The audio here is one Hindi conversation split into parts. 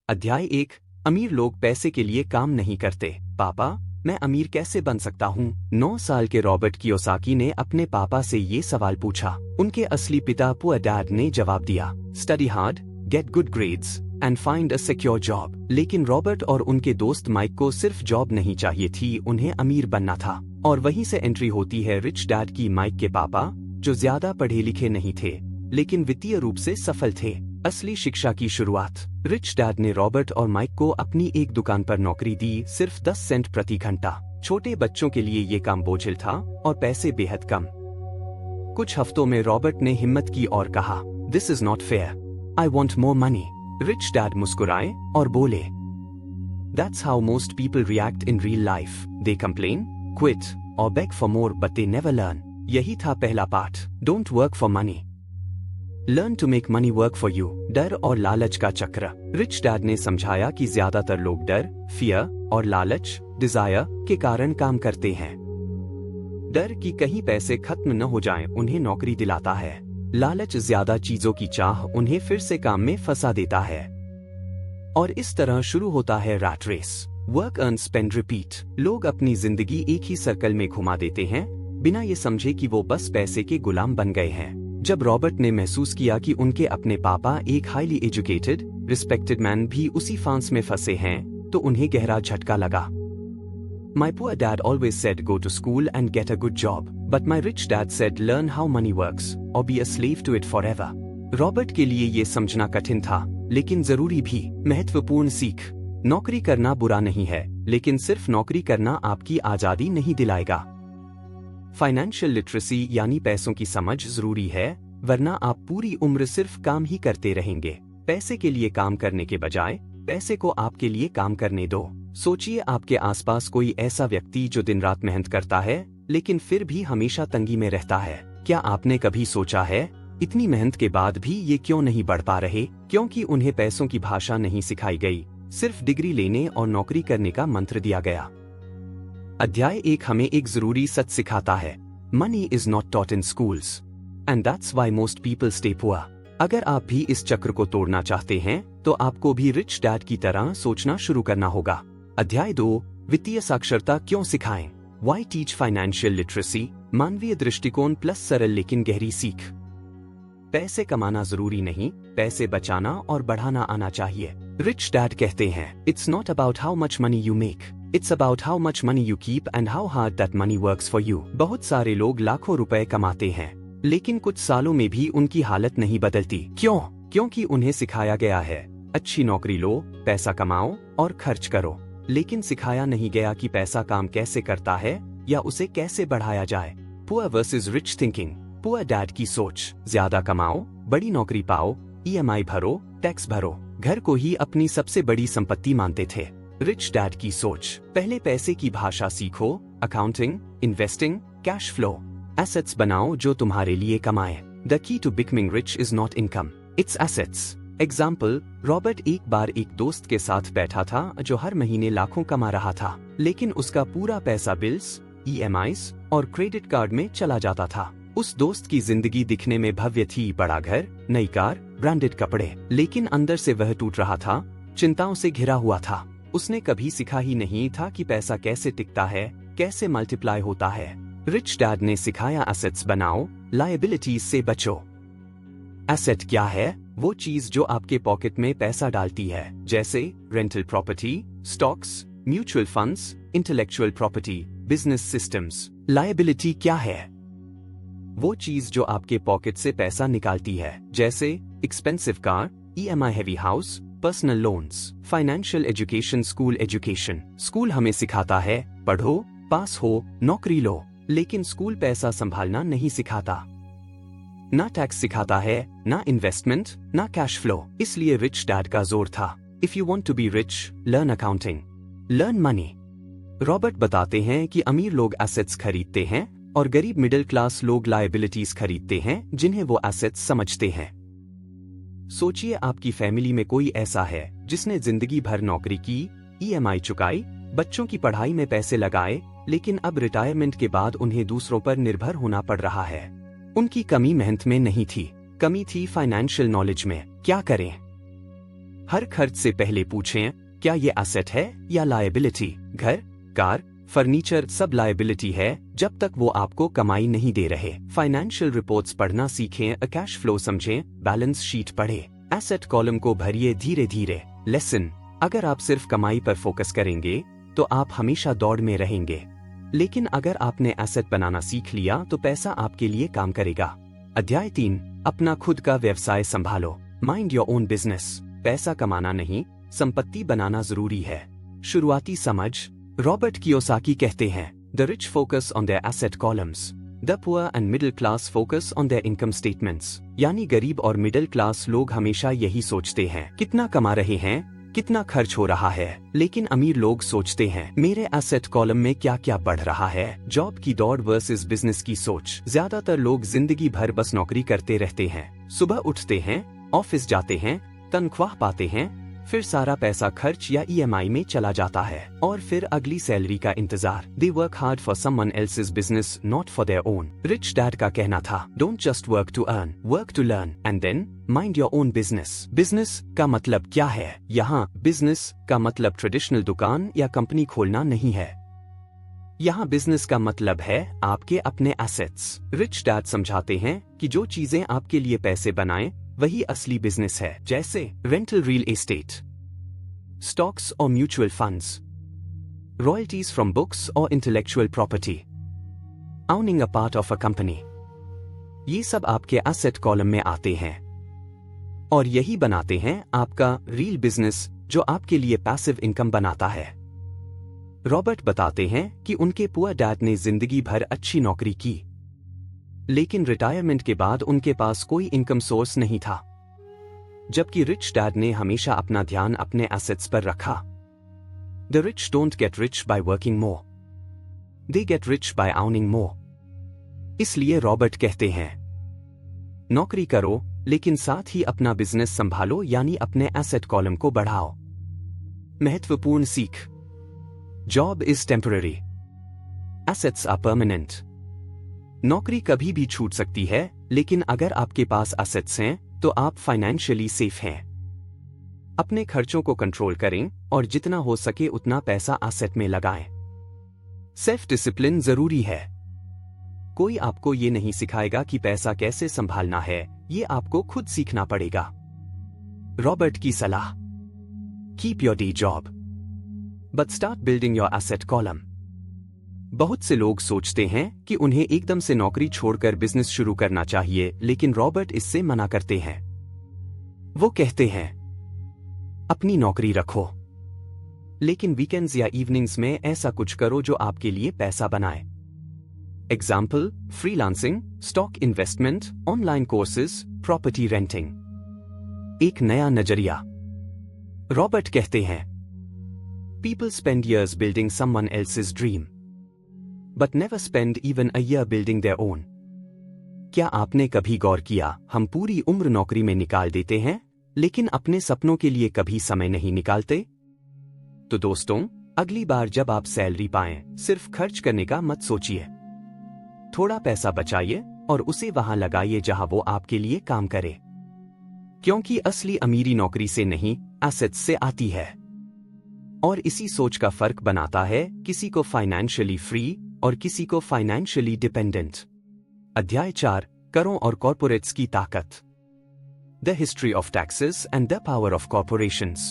अध्याय 1। अमीर लोग पैसे के लिए काम नहीं करते। पापा, मैं अमीर कैसे बन सकता हूँ? 9 साल के रॉबर्ट कियोसाकी ने अपने पापा से ये सवाल पूछा। उनके असली पिता पुअर डैड ने जवाब दिया, study hard, get good grades and find a secure job. लेकिन रॉबर्ट और उनके दोस्त माइक को सिर्फ जॉब नहीं चाहिए थी, उन्हें अमीर बनना था। और वहीं से एंट्री होती है रिच डैड की। माइक के पापा, जो ज्यादा पढ़े लिखे नहीं थे लेकिन वित्तीय रूप से सफल थे। असली शिक्षा की शुरुआत। रिच डैड ने रॉबर्ट और माइक को अपनी एक दुकान पर नौकरी दी, सिर्फ 10 सेंट प्रति घंटा। छोटे बच्चों के लिए ये काम बोझिल था और पैसे बेहद कम। कुछ हफ्तों में रॉबर्ट ने हिम्मत की और कहा, this is not fair, I want more money. Rich dad मुस्कुराए और बोले, that's how most people react in real life, they complain, quit और beg for more but they never learn. यही था पहला पाठ। Don't work for money, learn to make money work for you. डर और लालच का चक्र। रिच डैड ने समझाया कि ज्यादातर लोग डर, फियर और लालच, डिजायर के कारण काम करते हैं। डर कि कहीं पैसे खत्म न हो जाएं, उन्हें नौकरी दिलाता है। लालच, ज्यादा चीजों की चाह उन्हें फिर से काम में फंसा देता है। और इस तरह शुरू होता है rat race. Work, earn, spend, repeat. लोग अपनी जिंदगी एक ही सर्कल में घुमा देते हैं, बिना ये समझे कि वो बस पैसे के गुलाम बन गए हैं। जब रॉबर्ट ने महसूस किया कि उनके अपने पापा, एक हाईली एजुकेटेड, रिस्पेक्टेड मैन, भी उसी फांस में फंसे हैं, तो उन्हें गहरा झटका लगा। My poor dad always said go to school and get a good job, but my rich dad said learn how money works or be a slave to it forever. Robert के लिए ये समझना कठिन था, लेकिन जरूरी भी। महत्वपूर्ण सीख। नौकरी करना बुरा नहीं है, लेकिन सिर्फ नौकरी करना आपकी आजादी नहीं दिलाएगा। फाइनेंशियल लिटरेसी यानी पैसों की समझ जरूरी है, वरना आप पूरी उम्र सिर्फ काम ही करते रहेंगे। पैसे के लिए काम करने के बजाय पैसे को आपके लिए काम करने दो। सोचिए, आपके आसपास कोई ऐसा व्यक्ति जो दिन रात मेहनत करता है लेकिन फिर भी हमेशा तंगी में रहता है। क्या आपने कभी सोचा है, इतनी मेहनत के बाद भी ये क्यों नहीं बढ़ पा रहे? क्योंकि उन्हें पैसों की भाषा नहीं सिखाई गई, सिर्फ डिग्री लेने और नौकरी करने का मंत्र दिया गया। अध्याय 1 हमें एक जरूरी सच सिखाता है, money is not taught in schools and that's why most people stay poor. अगर आप भी इस चक्र को तोड़ना चाहते हैं तो आपको भी रिच डैड की तरह सोचना शुरू करना होगा। अध्याय 2, वित्तीय साक्षरता क्यों सिखाएं? Why teach financial literacy. मानवीय दृष्टिकोण प्लस सरल लेकिन गहरी सीख। पैसे कमाना जरूरी नहीं, पैसे बचाना और बढ़ाना आना चाहिए। रिच डैड कहते हैं, it's not about how much money you make, it's about how much money you keep and how hard that money works for you. बहुत सारे लोग लाखों रुपए कमाते हैं, लेकिन कुछ सालों में भी उनकी हालत नहीं बदलती। क्यों? क्योंकि उन्हें सिखाया गया है, अच्छी नौकरी लो, पैसा कमाओ और खर्च करो, लेकिन सिखाया नहीं गया कि पैसा काम कैसे करता है या उसे कैसे बढ़ाया जाए। Poor versus rich thinking. Poor dad की सोच, ज्यादा कमाओ, बड़ी नौकरी पाओ, EMI भरो, टैक्स भरो, घर को ही अपनी सबसे बड़ी संपत्ति मानते थे। रिच डैड की सोच, पहले पैसे की भाषा सीखो, accounting, investing, cash flow, assets बनाओ जो तुम्हारे लिए कमाए। The key to becoming rich is not income, it's assets. Example, Robert एक बार एक दोस्त के साथ बैठा था जो हर महीने लाखों कमा रहा था, लेकिन उसका पूरा पैसा बिल्स, EMIs और क्रेडिट कार्ड में चला जाता था। उस दोस्त की जिंदगी दिखने में भव्य थी, बड़ा घर, नई कार, ब्रांडेड कपड़े, लेकिन अंदर से वह टूट रहा था, चिंताओं से घिरा हुआ था। उसने कभी सीखा ही नहीं था कि पैसा कैसे टिकता है, कैसे मल्टीप्लाई होता है। रिच डैड ने सिखाया, एसेट्स बनाओ, लायबिलिटीज से बचो। एसेट क्या है? वो चीज जो आपके पॉकेट में पैसा डालती है, जैसे rental property, stocks, mutual funds, intellectual property, business systems. Liability क्या है? वो चीज जो आपके पॉकेट से पैसा निकालती है, जैसे expensive car, EMI heavy house, personal loans. Financial education, school education. School हमें सिखाता है, पढ़ो, पास हो, नौकरी लो, लेकिन स्कूल पैसा संभालना नहीं सिखाता। ना टैक्स सिखाता है, ना इन्वेस्टमेंट, ना कैश फ्लो। इसलिए रिच डैड का जोर था, if you want to be rich, learn accounting, learn money. Robert बताते हैं कि अमीर लोग एसेट्स खरीदते हैं और गरीब मिडिल क्लास लोग लायबिलिटीज खरीदते हैं जिन्हें वो एसेट्स समझते हैं। सोचिए, आपकी फैमिली में कोई ऐसा है जिसने जिंदगी भर नौकरी की, EMI चुकाई, बच्चों की पढ़ाई में पैसे लगाए, लेकिन अब रिटायरमेंट के बाद उन्हें दूसरों पर निर्भर होना पड़ रहा है। उनकी कमी मेहनत में नहीं थी, कमी थी फाइनेंशियल नॉलेज में। क्या करें? हर खर्च से पहले पूछें, क्या ये एसेट है या लायबिलिटी? घर, कार, फर्नीचर सब लायबिलिटी है जब तक वो आपको कमाई नहीं दे रहे। फाइनेंशियल रिपोर्ट्स पढ़ना सीखें, कैश फ्लो समझें, बैलेंस शीट पढ़ें, एसेट कॉलम को भरिए धीरे धीरे। लेसन, अगर आप सिर्फ कमाई पर फोकस करेंगे तो आप हमेशा दौड़ में रहेंगे, लेकिन अगर आपने एसेट बनाना सीख लिया तो पैसा आपके लिए काम करेगा। अध्याय 3, अपना खुद का व्यवसाय संभालो। Mind your own business. पैसा कमाना नहीं, संपत्ति बनाना जरूरी है। शुरुआती समझ। रॉबर्ट कियोसाकी कहते हैं, the rich focus on their asset columns, the poor and middle class focus on their income statements. यानी गरीब और मिडिल क्लास लोग हमेशा यही सोचते हैं, कितना कमा रहे हैं, कितना खर्च हो रहा है। लेकिन अमीर लोग सोचते हैं, मेरे एसेट कॉलम में क्या क्या बढ़ रहा है। जॉब की दौड़ वर्सेस बिजनेस की सोच। ज्यादातर लोग जिंदगी भर बस नौकरी करते रहते हैं। सुबह उठते हैं, ऑफिस जाते हैं, तनख्वाह पाते हैं, फिर सारा पैसा खर्च या ईएमआई में चला जाता है और फिर अगली सैलरी का इंतजार। They work hard for someone else's business, not for their own. Rich dad का कहना था, Don't just work to earn, work to learn, and then mind your own business. Business का मतलब क्या है? यहाँ बिजनेस का मतलब ट्रेडिशनल दुकान या कंपनी खोलना नहीं है। यहाँ बिजनेस का मतलब है आपके अपने एसेट्स। रिच डैड समझाते हैं कि जो चीजें आपके लिए पैसे बनाएं वही असली बिजनेस है, जैसे रेंटल रियल एस्टेट, स्टॉक्स और mutual funds, royalties from books और intellectual property, owning a part of a company. ये सब आपके एसेट कॉलम में आते हैं और यही बनाते हैं आपका रियल बिजनेस, जो आपके लिए पैसिव इनकम बनाता है। रॉबर्ट बताते हैं कि उनके पुअर डैड ने जिंदगी भर अच्छी नौकरी की, लेकिन रिटायरमेंट के बाद उनके पास कोई इनकम सोर्स नहीं था, जबकि रिच डैड ने हमेशा अपना ध्यान अपने एसेट्स पर रखा। The rich don't get rich by working more, they get rich by earning more. इसलिए रॉबर्ट कहते हैं, नौकरी करो लेकिन साथ ही अपना बिजनेस संभालो, यानी अपने एसेट कॉलम को बढ़ाओ। महत्वपूर्ण सीख। Job is temporary, assets are permanent. नौकरी कभी भी छूट सकती है, लेकिन अगर आपके पास एसेट्स हैं तो आप फाइनेंशियली सेफ हैं। अपने खर्चों को कंट्रोल करें और जितना हो सके उतना पैसा एसेट में लगाएं। सेल्फ डिसिप्लिन जरूरी है। कोई आपको ये नहीं सिखाएगा कि पैसा कैसे संभालना है, ये आपको खुद सीखना पड़ेगा। रॉबर्ट की सलाह, keep your day job but start building your asset column. बहुत से लोग सोचते हैं कि उन्हें एकदम से नौकरी छोड़कर बिजनेस शुरू करना चाहिए, लेकिन रॉबर्ट इससे मना करते हैं। वो कहते हैं, अपनी नौकरी रखो, लेकिन वीकेंड्स या इवनिंग्स में ऐसा कुछ करो जो आपके लिए पैसा बनाए। Example, freelancing, stock investment, online courses, property renting. एक नया नजरिया। रॉबर्ट कहते हैं, people spend years building someone else's dream but never spend even a year building their own. क्या आपने कभी गौर किया, हम पूरी उम्र नौकरी में निकाल देते हैं, लेकिन अपने सपनों के लिए कभी समय नहीं निकालते? तो दोस्तों, अगली बार जब आप सैलरी पाएं, सिर्फ खर्च करने का मत सोचिए। थोड़ा पैसा बचाइए और उसे वहां लगाइए जहां वो आपके लिए काम करे, क्योंकि असली अमीरी नौकरी से नहीं, एसेट्स से आती है। और इसी सोच का फर्क बनाता है किसी को फाइनेंशियली फ्री और किसी को फाइनेंशियली डिपेंडेंट। अध्याय 4, करों और कॉर्पोरेट्स की ताकत। The history of taxes and the power of corporations.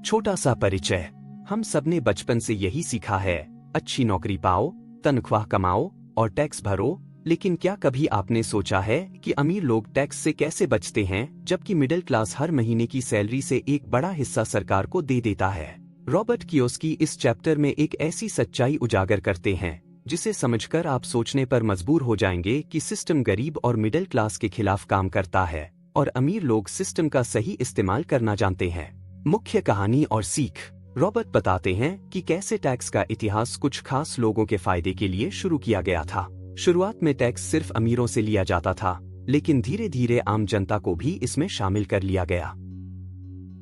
छोटा सा परिचय। हम सबने बचपन से यही सीखा है, अच्छी नौकरी पाओ, तनख्वाह कमाओ और टैक्स भरो, लेकिन क्या कभी आपने सोचा है कि अमीर लोग टैक्स से कैसे बचते हैं, जबकि मिडिल क्लास हर महीने की सैलरी से एक बड़ा हिस्सा सरकार को दे देता है? रॉबर्ट कियोसाकी इस चैप्टर में एक ऐसी सच्चाई उजागर करते हैं जिसे समझकर आप सोचने पर मजबूर हो जाएंगे कि सिस्टम गरीब और मिडिल क्लास के खिलाफ काम करता है और अमीर लोग सिस्टम का सही इस्तेमाल करना जानते हैं। मुख्य कहानी और सीख। रॉबर्ट बताते हैं कि कैसे टैक्स का इतिहास कुछ खास लोगों के फायदे के लिए शुरू किया गया था। शुरुआत में टैक्स सिर्फ अमीरों से लिया जाता था, लेकिन धीरे धीरे आम जनता को भी इसमें शामिल कर लिया गया।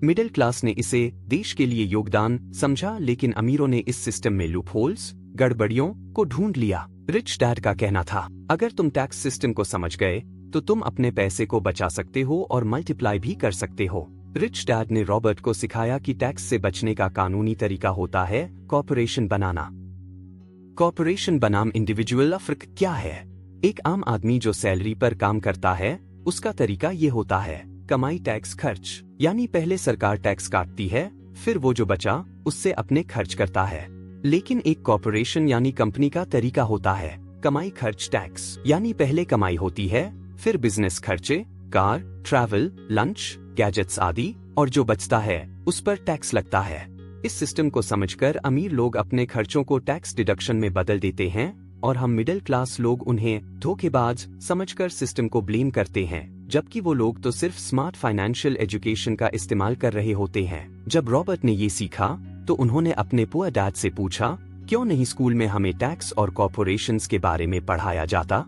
मिडिल क्लास ने इसे देश के लिए योगदान समझा, लेकिन अमीरों ने इस सिस्टम में लूपहोल्स, गड़बड़ियों को ढूंढ लिया। रिच डैड का कहना था, अगर तुम टैक्स सिस्टम को समझ गए तो तुम अपने पैसे को बचा सकते हो और मल्टीप्लाई भी कर सकते हो। रिच डैड ने रॉबर्ट को सिखाया कि टैक्स से बचने का कानूनी तरीका होता है कॉर्पोरेशन बनाना। कॉर्पोरेशन बनाम इंडिविजुअल फर्क क्या है? एक आम आदमी जो सैलरी पर काम करता है, उसका तरीका ये होता है कमाई टैक्स खर्च, यानी पहले सरकार टैक्स काटती है, फिर वो जो बचा उससे अपने खर्च करता है। लेकिन एक कॉर्पोरेशन यानी कंपनी का तरीका होता है कमाई खर्च टैक्स, यानी पहले कमाई होती है, फिर बिजनेस खर्चे, कार, ट्रैवल, लंच, गैजेट्स आदि, और जो बचता है उस पर टैक्स लगता है। इस सिस्टम को समझकर अमीर लोग अपने खर्चों को टैक्स डिडक्शन में बदल देते हैं और हम मिडिल क्लास लोग उन्हें धोखेबाज समझकर सिस्टम को ब्लेम करते हैं, जबकि वो लोग तो सिर्फ स्मार्ट फाइनेंशियल एजुकेशन का इस्तेमाल कर रहे होते हैं। जब रॉबर्ट ने ये सीखा तो उन्होंने अपने पुअर डैड से पूछा, क्यों नहीं स्कूल में हमें टैक्स और कॉर्पोरेशंस के बारे में पढ़ाया जाता?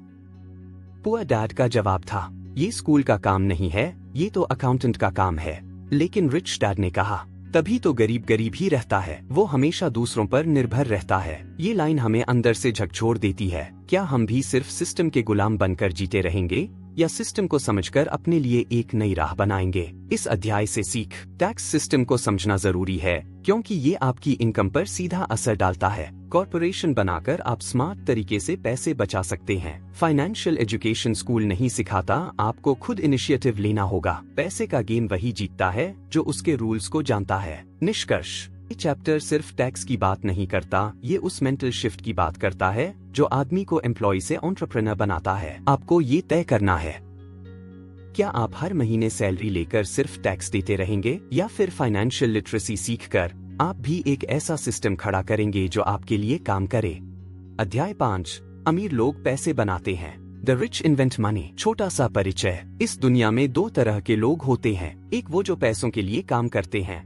पुअर डैड का जवाब था, ये स्कूल का काम नहीं है, ये तो अकाउंटेंट का काम है। लेकिन रिच डैड ने कहा, तभी तो गरीब गरीब ही रहता है, वो हमेशा दूसरों पर निर्भर रहता है। ये लाइन हमें अंदर से झकझोर देती है। क्या हम भी सिर्फ सिस्टम के गुलाम बनकर जीते रहेंगे या सिस्टम को समझकर अपने लिए एक नई राह बनाएंगे? इस अध्याय से सीख, टैक्स सिस्टम को समझना जरूरी है क्योंकि ये आपकी इनकम पर सीधा असर डालता है। कॉर्पोरेशन बनाकर आप स्मार्ट तरीके से पैसे बचा सकते हैं। फाइनेंशियल एजुकेशन स्कूल नहीं सिखाता, आपको खुद इनिशिएटिव लेना होगा। पैसे का गेम वही जीतता है जो उसके रूल्स को जानता है। निष्कर्ष, ये चैप्टर सिर्फ टैक्स की बात नहीं करता, ये उस मेंटल शिफ्ट की बात करता है जो आदमी को एम्प्लॉय से एंटरप्रेन्योर बनाता है। आपको ये तय करना है, क्या आप हर महीने सैलरी लेकर सिर्फ टैक्स देते रहेंगे या फिर फाइनेंशियल लिटरेसी सीखकर आप भी एक ऐसा सिस्टम खड़ा करेंगे जो आपके लिए काम करे। अध्याय 5, अमीर लोग पैसे बनाते हैं। The rich invent money. छोटा सा परिचय। इस दुनिया में दो तरह के लोग होते हैं, एक वो जो पैसों के लिए काम करते हैं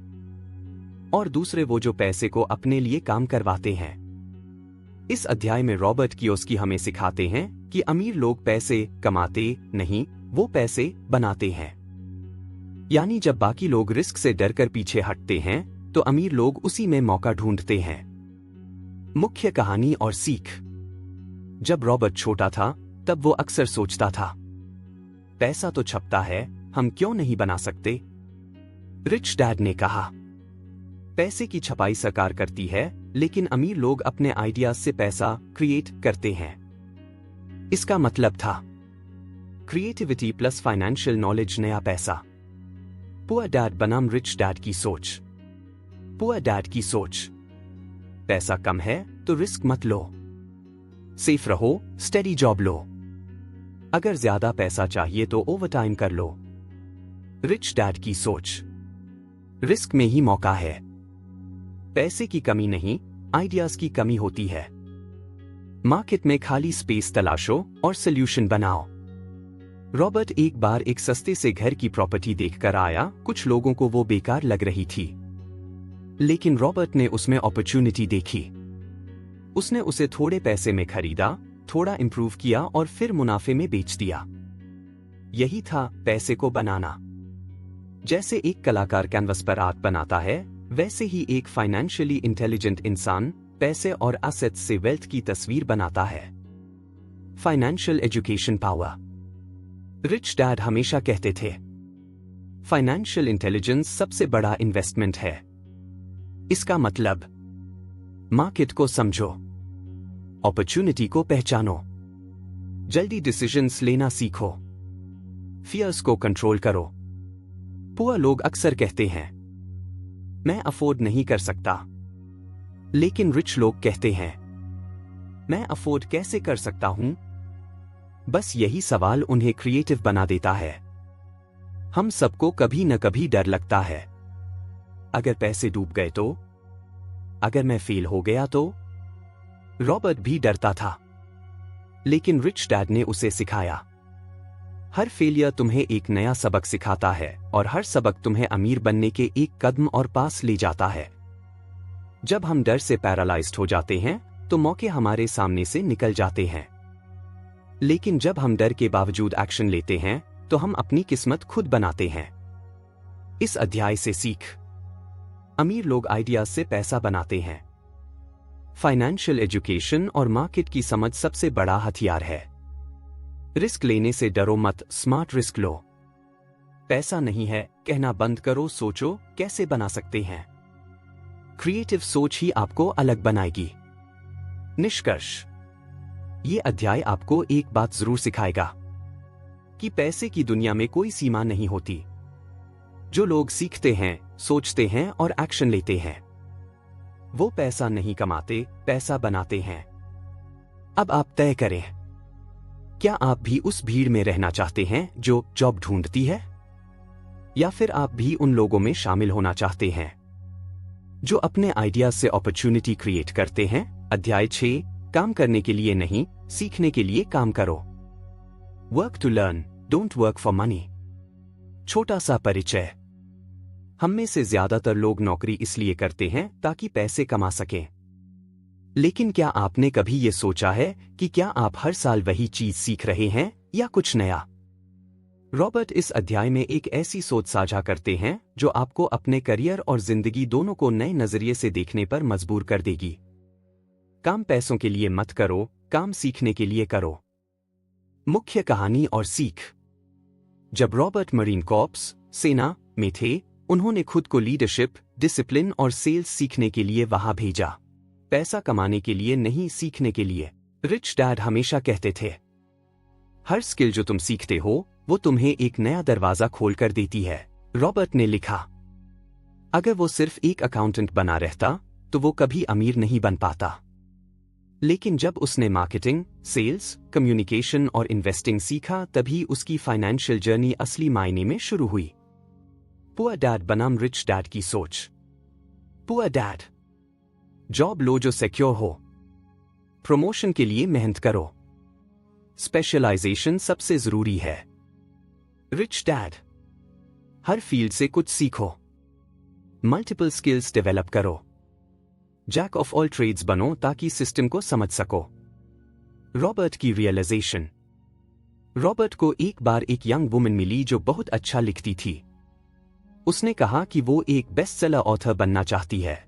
और दूसरे वो जो पैसे को अपने लिए काम करवाते हैं। इस अध्याय में रॉबर्ट कियोसाकी हमें सिखाते हैं कि अमीर लोग पैसे कमाते नहीं, वो पैसे बनाते हैं। यानी जब बाकी लोग रिस्क से डरकर पीछे हटते हैं तो अमीर लोग उसी में मौका ढूंढते हैं। मुख्य कहानी और सीख। जब रॉबर्ट छोटा था तब वो अक्सर सोचता था, पैसा तो छपता है, हम क्यों नहीं बना सकते? रिच डैड ने कहा, पैसे की छपाई सरकार करती है, लेकिन अमीर लोग अपने आइडियाज से पैसा क्रिएट करते हैं। इसका मतलब था क्रिएटिविटी प्लस फाइनेंशियल नॉलेज नया पैसा। पुअर डैड बनाम रिच डैड की सोच। पुअर डैड की सोच, पैसा कम है तो रिस्क मत लो, सेफ रहो, स्टेडी जॉब लो, अगर ज्यादा पैसा चाहिए तो ओवरटाइम कर लो। रिच डैड की सोच, रिस्क में ही मौका है, पैसे की कमी नहीं, आइडियाज की कमी होती है। मार्केट में खाली स्पेस तलाशो और सोल्यूशन बनाओ। रॉबर्ट एक बार एक सस्ते से घर की प्रॉपर्टी देखकर आया। कुछ लोगों को वो बेकार लग रही थी, लेकिन रॉबर्ट ने उसमें अपॉर्चुनिटी देखी। उसने उसे थोड़े पैसे में खरीदा, थोड़ा इंप्रूव किया और फिर मुनाफे में बेच दिया। यही था पैसे को बनाना। जैसे एक कलाकार कैनवस पर आर्ट बनाता है, वैसे ही एक फाइनेंशियली इंटेलिजेंट इंसान पैसे और एसेट्स से वेल्थ की तस्वीर बनाता है। Financial education power. Rich dad हमेशा कहते थे, फाइनेंशियल इंटेलिजेंस सबसे बड़ा इन्वेस्टमेंट है। इसका मतलब, मार्केट को समझो, अपॉर्चुनिटी को पहचानो, जल्दी डिसीजंस लेना सीखो, फियर्स को कंट्रोल करो। पुअर लोग अक्सर कहते हैं, मैं अफोर्ड नहीं कर सकता, लेकिन रिच लोग कहते हैं, मैं अफोर्ड कैसे कर सकता हूं? बस यही सवाल उन्हें क्रिएटिव बना देता है। हम सबको कभी न कभी डर लगता है, अगर पैसे डूब गए तो, अगर मैं फेल हो गया तो। रॉबर्ट भी डरता था, लेकिन रिच डैड ने उसे सिखाया, हर फेलियर तुम्हें एक नया सबक सिखाता है और हर सबक तुम्हें अमीर बनने के एक कदम और पास ले जाता है। जब हम डर से पैरालाइज्ड हो जाते हैं तो मौके हमारे सामने से निकल जाते हैं, लेकिन जब हम डर के बावजूद एक्शन लेते हैं तो हम अपनी किस्मत खुद बनाते हैं। इस अध्याय से सीख, अमीर लोग आइडियाज से पैसा बनाते हैं। फाइनेंशियल एजुकेशन और मार्केट की समझ सबसे बड़ा हथियार है। रिस्क लेने से डरो मत, स्मार्ट रिस्क लो। पैसा नहीं है कहना बंद करो, सोचो कैसे बना सकते हैं। क्रिएटिव सोच ही आपको अलग बनाएगी। निष्कर्ष, ये अध्याय आपको एक बात जरूर सिखाएगा कि पैसे की दुनिया में कोई सीमा नहीं होती। जो लोग सीखते हैं, सोचते हैं और एक्शन लेते हैं, वो पैसा नहीं कमाते, पैसा बनाते हैं। अब आप तय करें, क्या आप भी उस भीड़ में रहना चाहते हैं जो जॉब ढूंढती है, या फिर आप भी उन लोगों में शामिल होना चाहते हैं जो अपने आइडियाज से अपॉर्चुनिटी क्रिएट करते हैं। अध्याय 6, काम करने के लिए नहीं, सीखने के लिए काम करो। Work to learn, don't work for money. छोटा सा परिचय। हम में से ज्यादातर लोग नौकरी इसलिए करते हैं ताकि पैसे कमा सकें। लेकिन क्या आपने कभी ये सोचा है कि क्या आप हर साल वही चीज सीख रहे हैं या कुछ नया? रॉबर्ट इस अध्याय में एक ऐसी सोच साझा करते हैं जो आपको अपने करियर और जिंदगी दोनों को नए नजरिए से देखने पर मजबूर कर देगी। काम पैसों के लिए मत करो, काम सीखने के लिए करो। मुख्य कहानी और सीख। जब रॉबर्ट मरीन कॉर्प्स सेना में थे, उन्होंने खुद को लीडरशिप, डिसिप्लिन और सेल्स सीखने के लिए वहां भेजा। पैसा कमाने के लिए नहीं, सीखने के लिए। रिच डैड हमेशा कहते थे, हर स्किल जो तुम सीखते हो वो तुम्हें एक नया दरवाजा खोल कर देती है। रॉबर्ट ने लिखा, अगर वो सिर्फ एक अकाउंटेंट बना रहता तो वो कभी अमीर नहीं बन पाता। लेकिन जब उसने मार्केटिंग, सेल्स, कम्युनिकेशन और इन्वेस्टिंग सीखा, तभी उसकी फाइनेंशियल जर्नी असली मायने में शुरू हुई। पुअर डैड बनाम रिच डैड की सोच। पुअर डैड, जॉब लो जो सिक्योर हो। प्रमोशन के लिए मेहनत करो। स्पेशलाइजेशन सबसे जरूरी है। रिच डैड, हर फील्ड से कुछ सीखो। मल्टीपल स्किल्स डेवलप करो। जैक ऑफ ऑल ट्रेड्स बनो ताकि सिस्टम को समझ सको। रॉबर्ट की रियलाइजेशन। रॉबर्ट को एक बार एक यंग वुमन मिली जो बहुत अच्छा लिखती थी। उसने कहा कि वो एक बेस्ट सेलर ऑथर बनना चाहती है।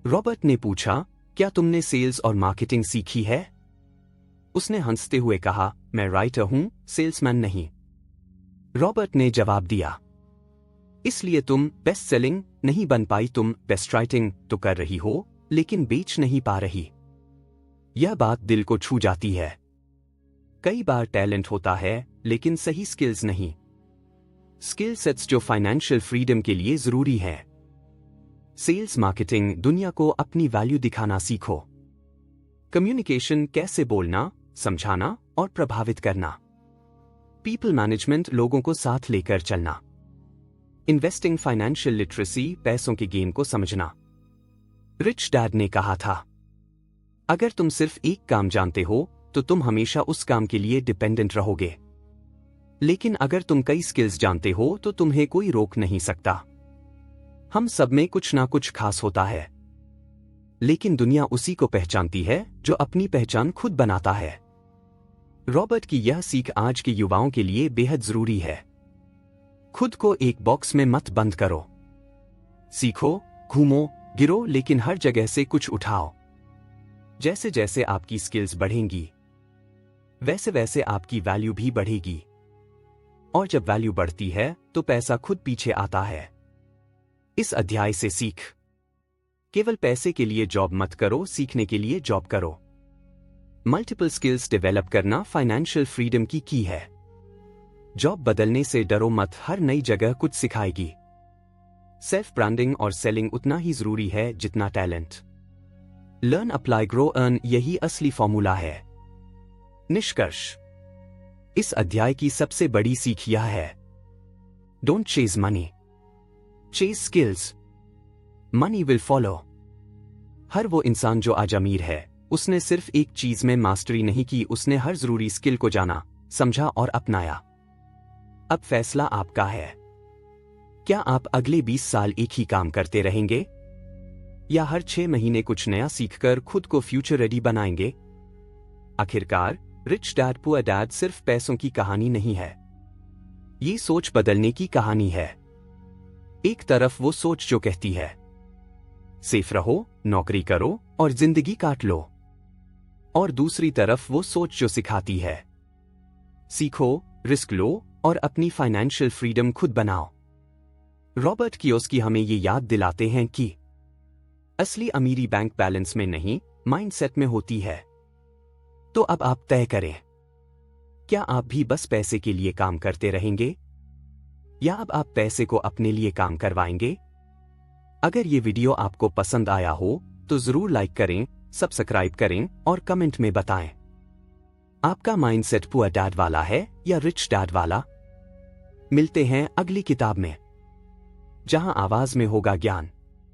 रॉबर्ट ने पूछा, क्या तुमने सेल्स और मार्केटिंग सीखी है? उसने हंसते हुए कहा, मैं राइटर हूं, सेल्समैन नहीं। रॉबर्ट ने जवाब दिया, इसलिए तुम बेस्ट सेलिंग नहीं बन पाई, तुम बेस्ट राइटिंग तो कर रही हो लेकिन बेच नहीं पा रही। यह बात दिल को छू जाती है। कई बार टैलेंट होता है लेकिन सही स्किल्स नहीं। स्किल सेट्स जो फाइनेंशियल फ्रीडम के लिए जरूरी है। सेल्स, मार्केटिंग, दुनिया को अपनी वैल्यू दिखाना सीखो। कम्युनिकेशन, कैसे बोलना, समझाना और प्रभावित करना। पीपल मैनेजमेंट, लोगों को साथ लेकर चलना। इन्वेस्टिंग, फाइनेंशियल लिटरेसी, पैसों के गेम को समझना। रिच डैड ने कहा था, अगर तुम सिर्फ एक काम जानते हो तो तुम हमेशा उस काम के लिए डिपेंडेंट रहोगे। लेकिन अगर तुम कई स्किल्स जानते हो तो तुम्हें कोई रोक नहीं सकता। हम सब में कुछ ना कुछ खास होता है, लेकिन दुनिया उसी को पहचानती है जो अपनी पहचान खुद बनाता है। रॉबर्ट की यह सीख आज के युवाओं के लिए बेहद जरूरी है। खुद को एक बॉक्स में मत बंद करो। सीखो, घूमो, गिरो, लेकिन हर जगह से कुछ उठाओ। जैसे जैसे आपकी स्किल्स बढ़ेंगी, वैसे वैसे आपकी वैल्यू भी बढ़ेगी। और जब वैल्यू बढ़ती है तो पैसा खुद पीछे आता है। इस अध्याय से सीख। केवल पैसे के लिए जॉब मत करो, सीखने के लिए जॉब करो। मल्टीपल स्किल्स डेवलप करना फाइनेंशियल फ्रीडम की की है। जॉब बदलने से डरो मत, हर नई जगह कुछ सिखाएगी। सेल्फ ब्रांडिंग और सेलिंग उतना ही जरूरी है जितना talent. Learn, apply, grow, earn, यही असली फॉर्मूला है। निष्कर्ष, इस अध्याय की सबसे बड़ी सीख यह है, don't chase money, chase skills. Money will follow. हर वो इंसान जो आज अमीर है, उसने सिर्फ एक चीज में मास्टरी नहीं की, उसने हर जरूरी स्किल को जाना, समझा और अपनाया। अब फैसला आपका है। क्या आप अगले 20 साल एक ही काम करते रहेंगे, या हर 6 महीने कुछ नया सीखकर खुद को फ्यूचर रेडी बनाएंगे? आखिरकार, रिच डैड पुअर डैड सिर्फ पैसों की कहानी नहीं है, ये सोच बदलने की कहानी है। एक तरफ वो सोच जो कहती है, सेफ रहो, नौकरी करो और जिंदगी काट लो, और दूसरी तरफ वो सोच जो सिखाती है, सीखो, रिस्क लो और अपनी फाइनेंशियल फ्रीडम खुद बनाओ। रॉबर्ट कियोसाकी हमें ये याद दिलाते हैं कि असली अमीरी बैंक बैलेंस में नहीं, माइंडसेट में होती है। तो अब आप तय करें, क्या आप भी बस पैसे के लिए काम करते रहेंगे या अब आप पैसे को अपने लिए काम करवाएंगे? अगर ये वीडियो आपको पसंद आया हो तो जरूर लाइक करें, सब्सक्राइब करें और कमेंट में बताएं आपका माइंडसेट पुअर डैड वाला है या रिच डैड वाला। मिलते हैं अगली किताब में, जहां आवाज में होगा ज्ञान।